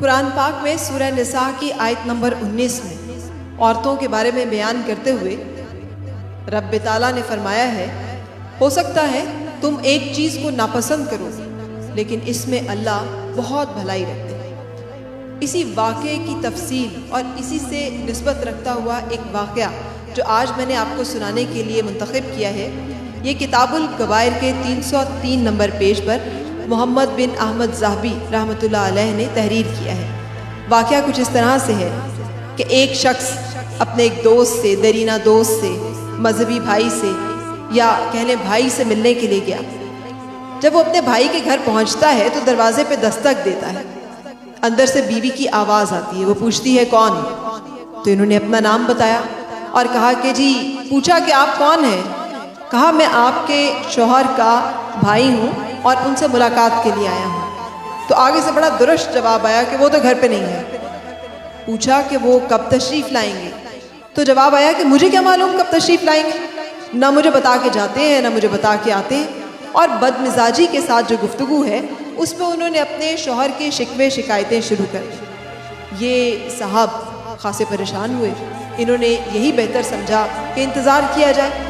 قرآن پاک میں سورہ نساء کی آیت نمبر 19 میں عورتوں کے بارے میں بیان کرتے ہوئے رب تعالیٰ نے فرمایا ہے، ہو سکتا ہے تم ایک چیز کو ناپسند کرو لیکن اس میں اللہ بہت بھلائی رکھتے ہیں۔ اسی واقعے کی تفصیل اور اسی سے نسبت رکھتا ہوا ایک واقعہ جو آج میں نے آپ کو سنانے کے لیے منتخب کیا ہے، یہ کتاب الکبائر کے 303 نمبر پیج پر محمد بن احمد ذہبی رحمۃ اللہ علیہ نے تحریر کیا ہے۔ واقعہ کچھ اس طرح سے ہے کہ ایک شخص اپنے ایک دوست سے، درینہ دوست سے، مذہبی بھائی سے یا کہہ لیں بھائی سے ملنے کے لیے گیا۔ جب وہ اپنے بھائی کے گھر پہنچتا ہے تو دروازے پہ دستک دیتا ہے۔ اندر سے بیوی کی آواز آتی ہے، وہ پوچھتی ہے کون؟ تو انہوں نے اپنا نام بتایا اور کہا کہ جی، پوچھا کہ آپ کون ہیں؟ کہا میں آپ کے شوہر کا بھائی ہوں اور ان سے ملاقات کے لیے آیا ہوں۔ تو آگے سے بڑا درست جواب آیا کہ وہ تو گھر پہ نہیں ہے۔ پوچھا کہ وہ کب تشریف لائیں گے؟ تو جواب آیا کہ مجھے کیا معلوم کب تشریف لائیں گے، نہ مجھے بتا کے جاتے ہیں نہ مجھے بتا کے آتے ہیں۔ اور بد مزاجی کے ساتھ جو گفتگو ہے اس میں انہوں نے اپنے شوہر کے شکوے شکایتیں شروع کر دی۔ یہ صاحب خاصے پریشان ہوئے، انہوں نے یہی بہتر سمجھا کہ انتظار کیا جائے۔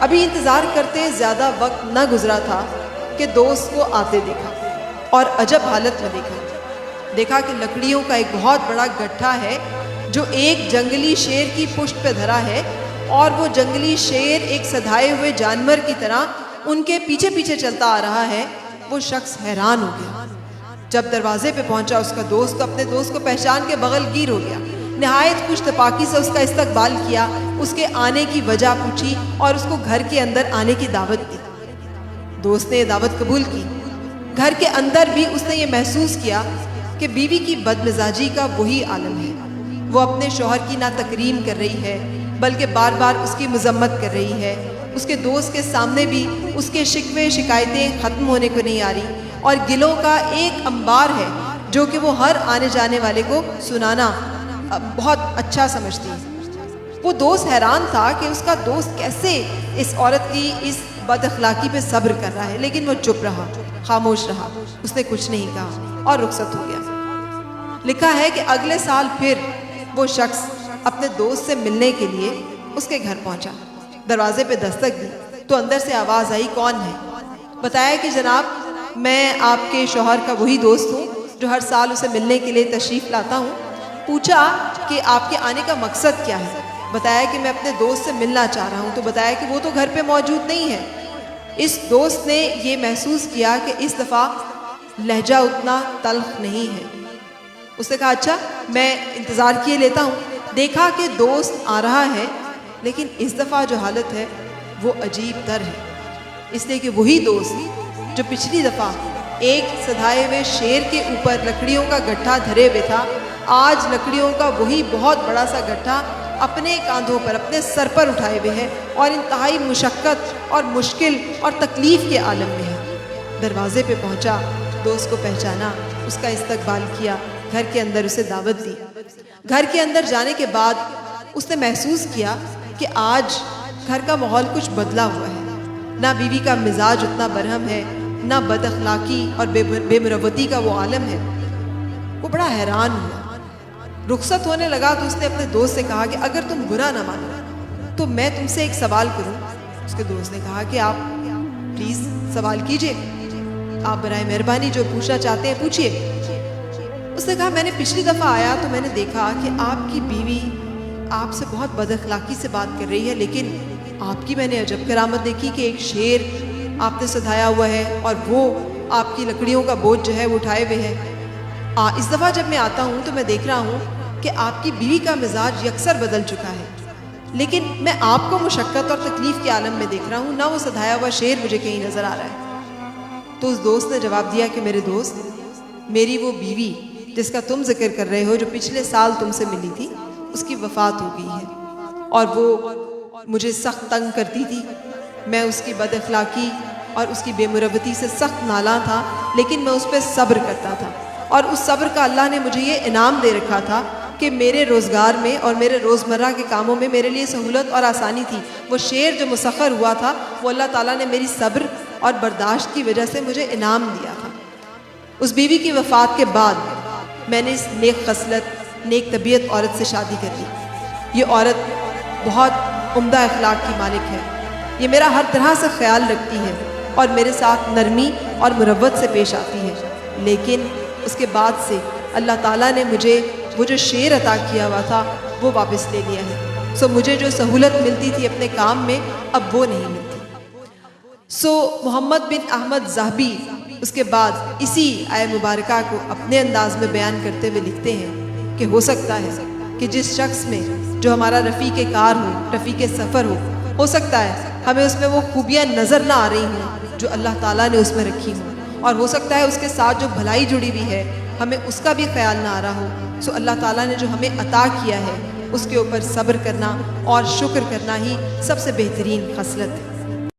ابھی انتظار کرتے زیادہ وقت نہ گزرا تھا کہ دوست کو آتے دیکھا اور عجب حالت میں دیکھا کہ لکڑیوں کا ایک بہت بڑا گٹھا ہے جو ایک جنگلی شیر کی پشت پہ دھرا ہے، اور وہ جنگلی شیر ایک سدھائے ہوئے جانور کی طرح ان کے پیچھے پیچھے چلتا آ رہا ہے۔ وہ شخص حیران ہو گیا۔ جب دروازے پہ پہنچا اس کا دوست تو اپنے دوست کو پہچان کے بغل گیر ہو گیا، نہایت خوش تپاکی سے اس کا استقبال کیا، اس کے آنے کی وجہ پوچھی اور اس کو گھر کے اندر آنے کی دعوت دی۔ دوست نے یہ دعوت قبول کی۔ گھر کے اندر بھی اس نے یہ محسوس کیا کہ بیوی کی بد مزاجی کا وہی عالم ہے۔ وہ اپنے شوہر کی نہ تکریم کر رہی ہے بلکہ بار بار اس کی مذمت کر رہی ہے۔ اس کے دوست کے سامنے بھی اس کے شکوے شکایتیں ختم ہونے کو نہیں آ رہی، اور گلوں کا ایک انبار ہے جو کہ وہ ہر آنے جانے والے کو سنانا بہت اچھا سمجھتی ہے۔ وہ دوست حیران تھا کہ اس کا دوست کیسے اس عورت کی اس بد اخلاقی پہ صبر کر رہا ہے، لیکن وہ چپ رہا، خاموش رہا، اس نے کچھ نہیں کہا اور رخصت ہو گیا۔ لکھا ہے کہ اگلے سال پھر وہ شخص اپنے دوست سے ملنے کے لیے اس کے گھر پہنچا۔ دروازے پہ دستک دی تو اندر سے آواز آئی، کون ہے؟ بتایا کہ جناب میں آپ کے شوہر کا وہی دوست ہوں جو ہر سال اسے ملنے کے لیے تشریف لاتا ہوں۔ پوچھا کہ آپ کے آنے کا مقصد کیا ہے؟ بتایا کہ میں اپنے دوست سے ملنا چاہ رہا ہوں۔ تو بتایا کہ وہ تو گھر پہ موجود نہیں ہے۔ اس دوست نے یہ محسوس کیا کہ اس دفعہ لہجہ اتنا تلخ نہیں ہے۔ اس نے کہا اچھا میں انتظار کیے لیتا ہوں۔ دیکھا کہ دوست آ رہا ہے لیکن اس دفعہ جو حالت ہے وہ عجیب تر ہے، اس لیے کہ وہی دوست جو پچھلی دفعہ ایک سدھائے ہوئے شیر کے اوپر لکڑیوں کا گٹھا دھرے ہوئے تھا، آج لکڑیوں کا وہی بہت بڑا سا گٹھا اپنے کاندھوں پر، اپنے سر پر اٹھائے ہوئے ہے اور انتہائی مشقت اور مشکل اور تکلیف کے عالم میں ہے۔ دروازے پہ پہنچا، دوست کو پہچانا، اس کا استقبال کیا، گھر کے اندر اسے دعوت دی۔ گھر کے اندر جانے کے بعد اس نے محسوس کیا کہ آج گھر کا ماحول کچھ بدلا ہوا ہے، نہ بیوی کا مزاج اتنا برہم ہے، نہ بد اخلاقی اور بے مروتی کا وہ عالم ہے۔ وہ بڑا حیران ہوا۔ رخصت ہونے لگا تو اس نے اپنے دوست سے کہا کہ اگر تم برا نہ مانو تو میں تم سے ایک سوال کروں۔ اس کے دوست نے کہا کہ آپ پلیز سوال کیجئے، آپ برائے مہربانی جو پوچھنا چاہتے ہیں پوچھئے۔ اس نے کہا میں نے پچھلی دفعہ آیا تو میں نے دیکھا کہ آپ کی بیوی آپ سے بہت بد اخلاقی سے بات کر رہی ہے، لیکن آپ کی میں نے عجب کرامت دیکھی کہ ایک شیر آپ نے سدھایا ہوا ہے اور وہ آپ کی لکڑیوں کا بوجھ جو ہے وہ اٹھائے ہوئے ہے۔ اس دفعہ جب میں آتا ہوں تو میں دیکھ رہا ہوں کہ آپ کی بیوی کا مزاج یکسر بدل چکا ہے، لیکن میں آپ کو مشقت اور تکلیف کے عالم میں دیکھ رہا ہوں، نہ وہ سدھایا ہوا شیر مجھے کہیں نظر آ رہا ہے۔ تو اس دوست نے جواب دیا کہ میرے دوست، میری وہ بیوی جس کا تم ذکر کر رہے ہو، جو پچھلے سال تم سے ملی تھی، اس کی وفات ہو گئی ہے، اور وہ مجھے سخت تنگ کرتی تھی۔ میں اس کی بد اخلاقی اور اس کی بے مروتی سے سخت نالاں تھا، لیکن میں اس پہ صبر کرتا تھا، اور اس صبر کا اللہ نے مجھے یہ انعام دے رکھا تھا کہ میرے روزگار میں اور میرے روزمرہ کے کاموں میں میرے لیے سہولت اور آسانی تھی۔ وہ شیر جو مسخر ہوا تھا وہ اللہ تعالیٰ نے میری صبر اور برداشت کی وجہ سے مجھے انعام دیا تھا۔ اس بیوی کی وفات کے بعد میں نے اس نیک خصلت نیک طبیعت عورت سے شادی کر لی. یہ عورت بہت عمدہ اخلاق کی مالک ہے. یہ میرا ہر طرح سے خیال رکھتی ہے اور میرے ساتھ نرمی اور مروت سے پیش آتی ہے. لیکن اس کے بعد سے اللہ تعالیٰ نے مجھے وہ جو شعر عطا کیا ہوا تھا وہ واپس لے لیا ہے. سو مجھے جو سہولت ملتی تھی اپنے کام میں اب وہ نہیں ملتی. سو محمد بن احمد ذہبی اس کے بعد اسی آیہ مبارکہ کو اپنے انداز میں بیان کرتے ہوئے لکھتے ہیں کہ ہو سکتا ہے کہ جس شخص میں جو ہمارا رفیق کار ہو، رفیق سفر ہو سکتا ہے ہمیں اس میں وہ خوبیاں نظر نہ آ رہی ہوں جو اللہ تعالیٰ نے اس میں رکھی ہوں، اور ہو سکتا ہے اس کے ساتھ جو بھلائی جڑی ہوئی ہے ہمیں اس کا بھی خیال نہ آ رہا ہو. سو اللہ تعالیٰ نے جو ہمیں عطا کیا ہے اس کے اوپر صبر کرنا اور شکر کرنا ہی سب سے بہترین خصلت ہے.